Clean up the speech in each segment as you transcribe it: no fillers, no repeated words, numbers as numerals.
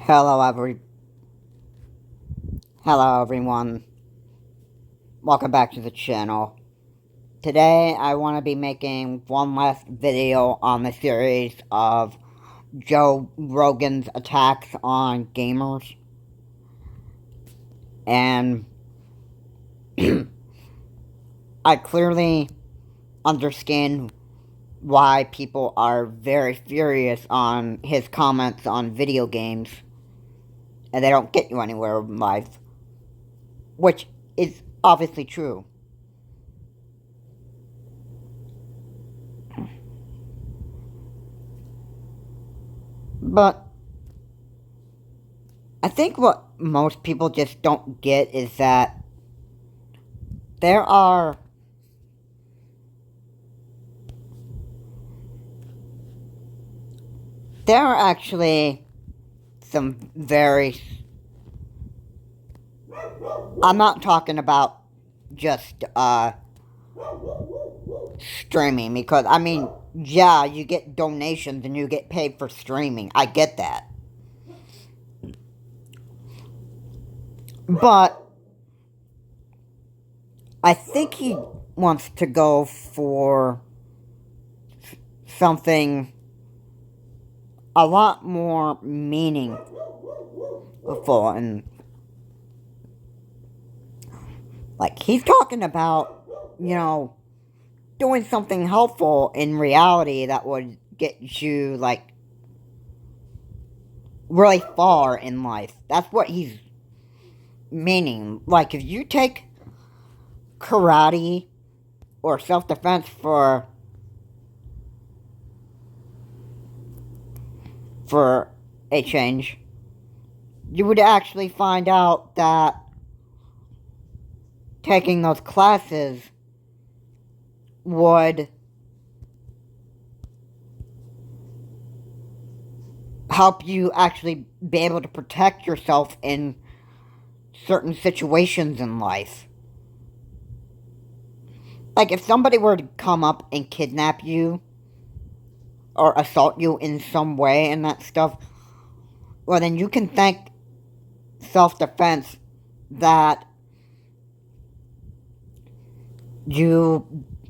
Hello, Hello, everyone. Welcome back to the channel. Today, I want to be making one last video on the series of Joe Rogan's attacks on gamers. And I clearly understand why people are very furious on his comments on video games, and they don't get you anywhere in life, which is obviously true. But I think what most people just don't get is that there are actually some very, I'm not talking about just streaming, because I mean, yeah, you get donations and you get paid for streaming. I get that. But I think he wants to go for something a lot more meaningful, and like he's talking about, doing something helpful in reality that would get you like really far in life. That's what he's meaning. Like, if you take karate or self-defense for a change, you would actually find out that taking those classes would help you actually be able to protect yourself in certain situations in life. Like, if somebody were to come up and kidnap you or assault you in some way and that stuff, well, then you can thank self-defense that you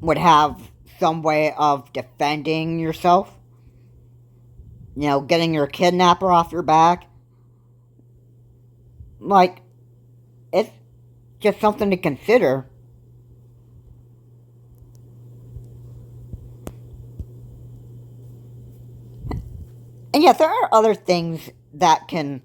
would have some way of defending yourself. Getting your kidnapper off your back. Like, it's just something to consider. And yes, there are other things that can,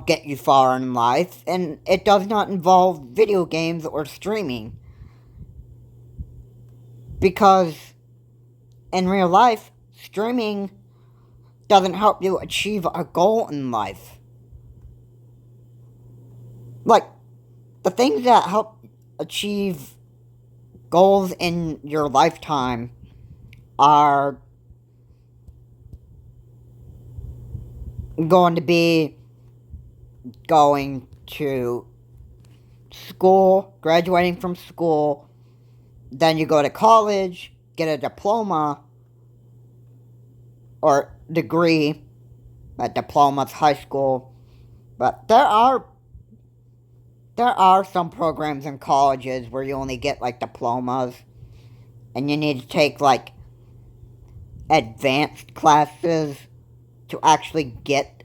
get you far in life, and it does not involve video games or streaming. Because in real life, streaming doesn't help you achieve a goal in life. Like, the things that help achieve goals in your lifetime are going to be going to school, graduating from school, then you go to college, get a diploma or degree. A diploma's high school. But there are some programs in colleges where you only get like diplomas, and you need to take like advanced classes to actually get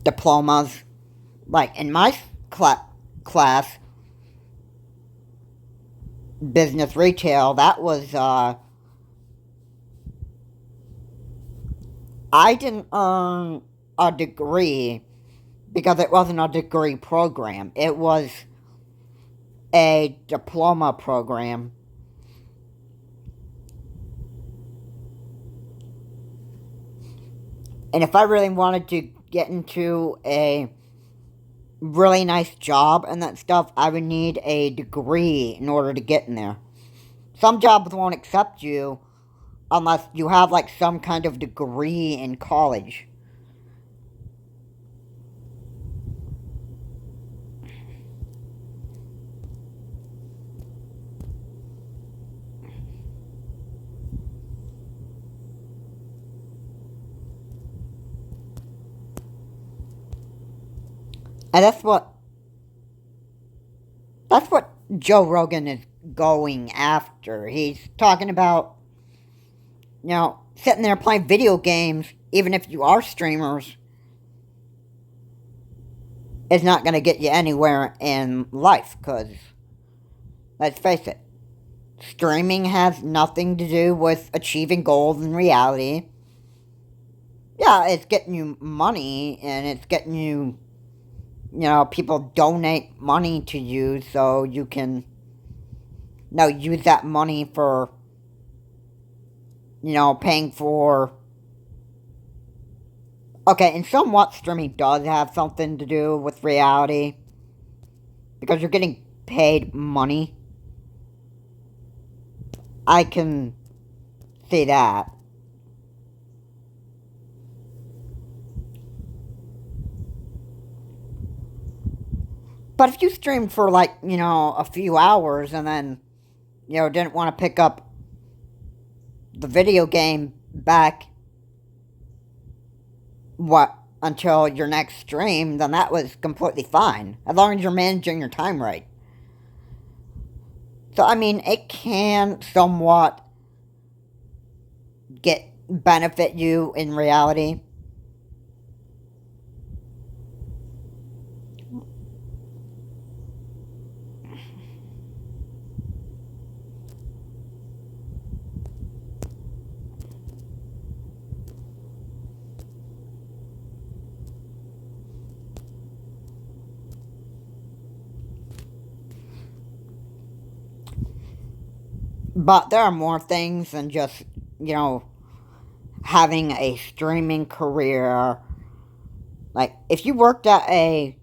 diplomas. Like in my class, business retail, that was I didn't earn a degree because it wasn't a degree program. It was a diploma program. And if I really wanted to get into a really nice job and that stuff, I would need a degree in order to get in there. Some jobs won't accept you unless you have like some kind of degree in college. And that's what Joe Rogan is going after. He's talking about, sitting there playing video games, even if you are streamers, is not going to get you anywhere in life. Because, let's face it, streaming has nothing to do with achieving goals in reality. Yeah, it's getting you money, and it's getting you, people donate money to you so you can, use that money for, paying for. Okay, and somewhat streaming does have something to do with reality, because you're getting paid money. I can see that. But if you streamed for, like, a few hours and then, didn't want to pick up the video game back, until your next stream, then that was completely fine, as long as you're managing your time right. So, I mean, it can somewhat benefit you in reality. But there are more things than just, having a streaming career. Like, if you worked at a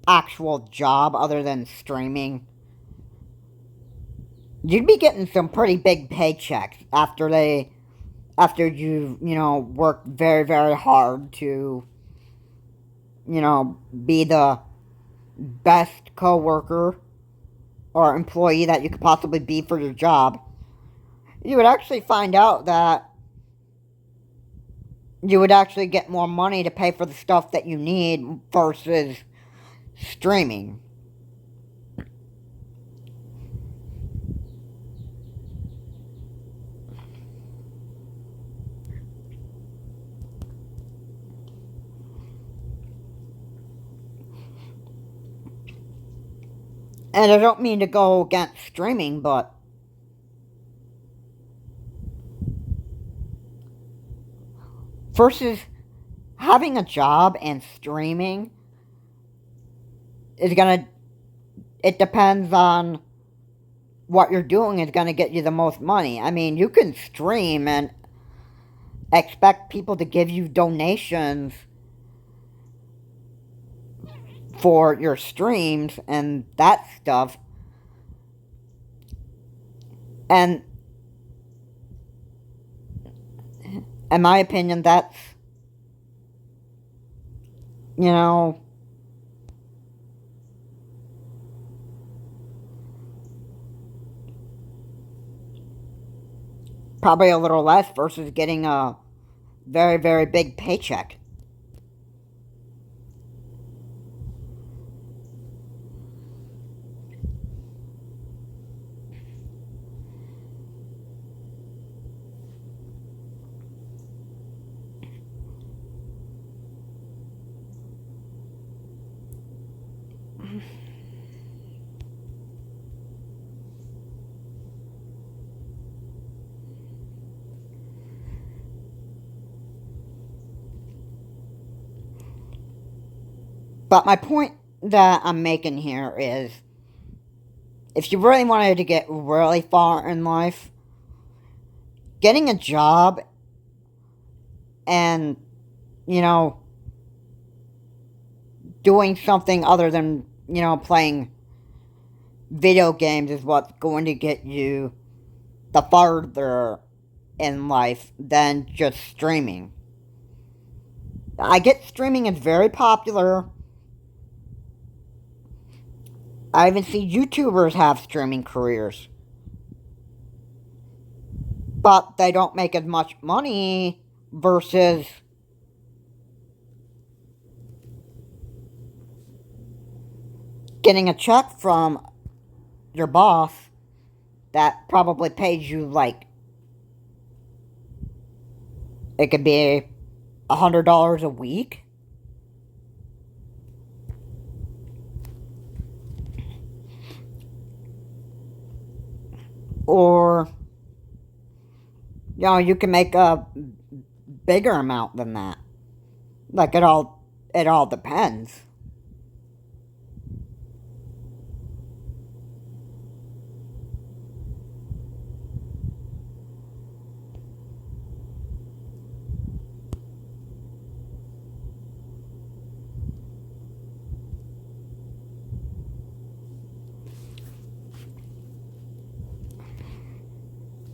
actual job other than streaming, you'd be getting some pretty big paychecks after you, work very, very hard to, be the best coworker or employee that you could possibly be for your job. You would actually find out that you would actually get more money to pay for the stuff that you need versus streaming. And I don't mean to go against streaming, but versus having a job and streaming is gonna, it depends on what you're doing is gonna get you the most money. I mean, you can stream and expect people to give you donations for your streams and that stuff. And in my opinion, that's, probably a little less versus getting a very, very big paycheck. But my point that I'm making here is, if you really wanted to get really far in life, getting a job and, you know, doing something other than, playing video games is what's going to get you the farther in life than just streaming. I get streaming is very popular. I even see YouTubers have streaming careers. But they don't make as much money versus getting a check from your boss that probably pays you like, it could be $100 a week. Or, you can make a bigger amount than that. Like, it all depends.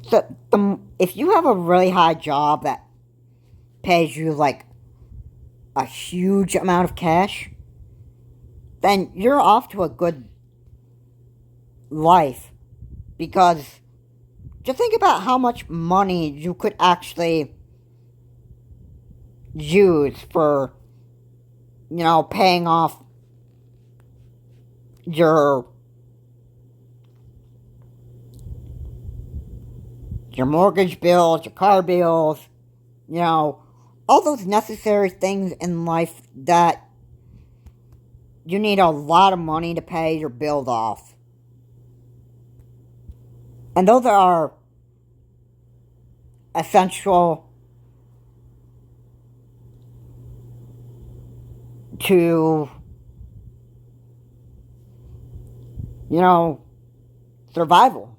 So, if you have a really high job that pays you like a huge amount of cash, then you're off to a good life. Because just think about how much money you could actually use for, paying off your mortgage bills, your car bills, all those necessary things in life that you need a lot of money to pay your bills off. And those are essential to, survival.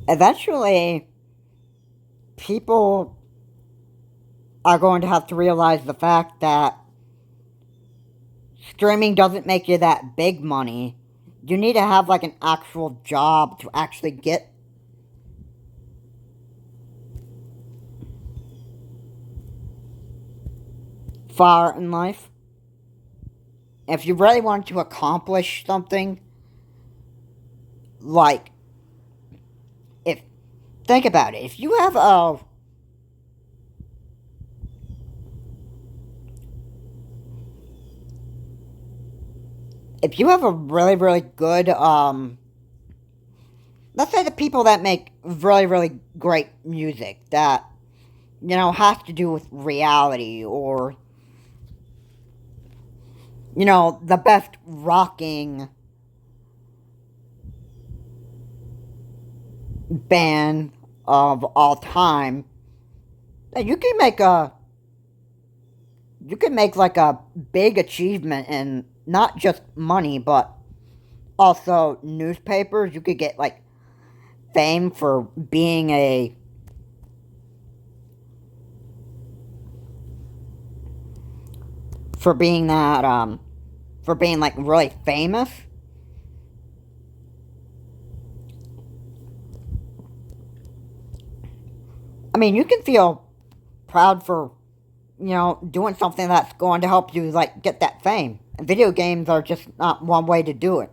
Eventually, people are going to have to realize the fact that streaming doesn't make you that big money. You need to have like an actual job to actually get far in life. If you really want to accomplish something, like, if, think about it, if you have a really, really good, let's say the people that make really, really great music that, has to do with reality, or, the best rocking band of all time, you can make like a big achievement in not just money, but also newspapers. You could get like fame for being for being like really famous. I mean, you can feel proud for, doing something that's going to help you, like, get that fame. And video games are just not one way to do it.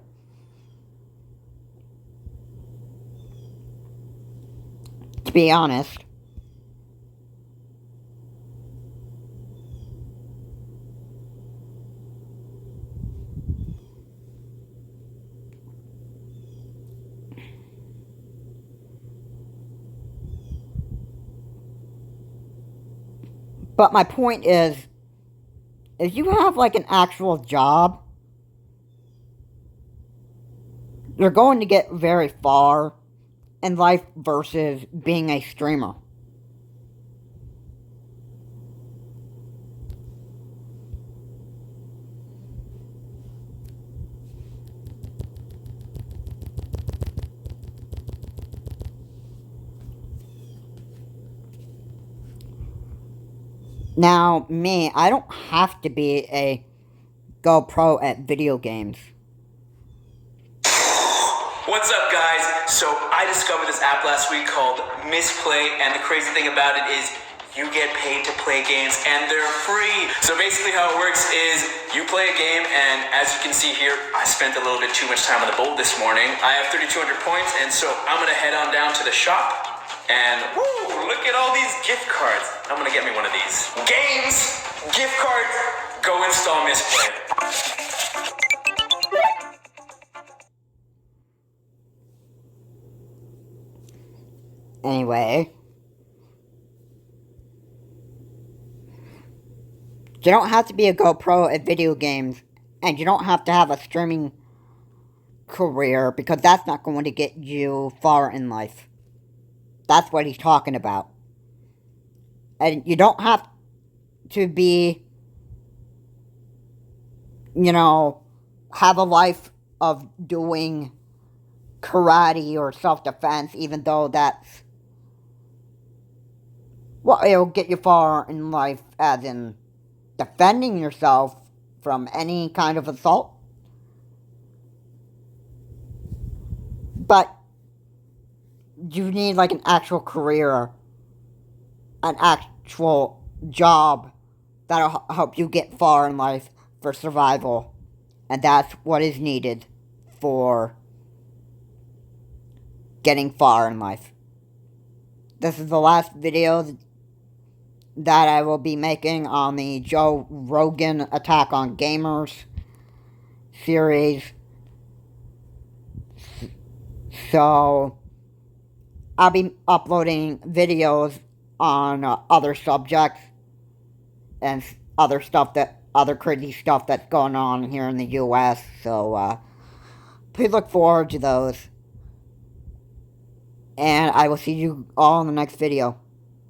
To be honest. But my point is, if you have, like, an actual job, you're going to get very far in life versus being a streamer. Now, me, I don't have to be a GoPro at video games. What's up, guys? So I discovered this app last week called Misplay, and the crazy thing about it is you get paid to play games and they're free. So basically how it works is you play a game, and as you can see here, I spent a little bit too much time on the boat this morning. I have 3,200 points, and so I'm gonna head on down to the shop and woo, look at all these gift cards. I'm gonna get me one of these. Games, gift cards, go install Misplay. Anyway, you don't have to be a GoPro at video games, and you don't have to have a streaming career, because that's not going to get you far in life. That's what he's talking about. And you don't have to be, have a life of doing karate or self-defense, even though that's what it'll get you far in life, as in defending yourself from any kind of assault. But you need like an actual career, an actual job that'll help you get far in life for survival. And that's what is needed for getting far in life. This is the last video that I will be making on the Joe Rogan Attack on Gamers series. So I'll be uploading videos on other subjects and other crazy stuff that's going on here in the US. So please look forward to those. And I will see you all in the next video.